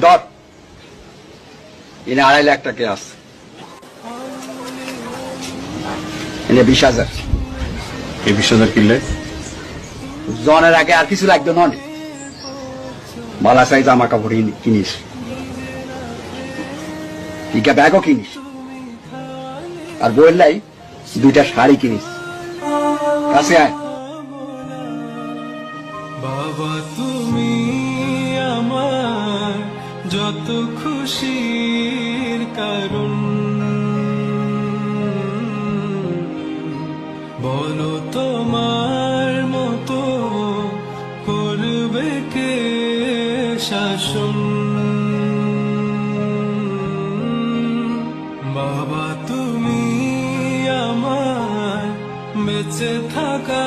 ধর এনে 2.5 লাখ টাকা আছে, এনে 20,000। এই 20,000 কিনলে জনের আগে আর কিছু লাগতো নন, মালা সাইজ জামা কাপড় কিনিস, ইকা ব্যাগও কিনিস, আর বললাই 2টা শাড়ি কিনিস। কাছে আয়। বাবা তুমি আমার যত খুশির কারণ, বলো তোমার মতো করবে কে শাসন। বাবা তুমি আমার বেঁচে থাকা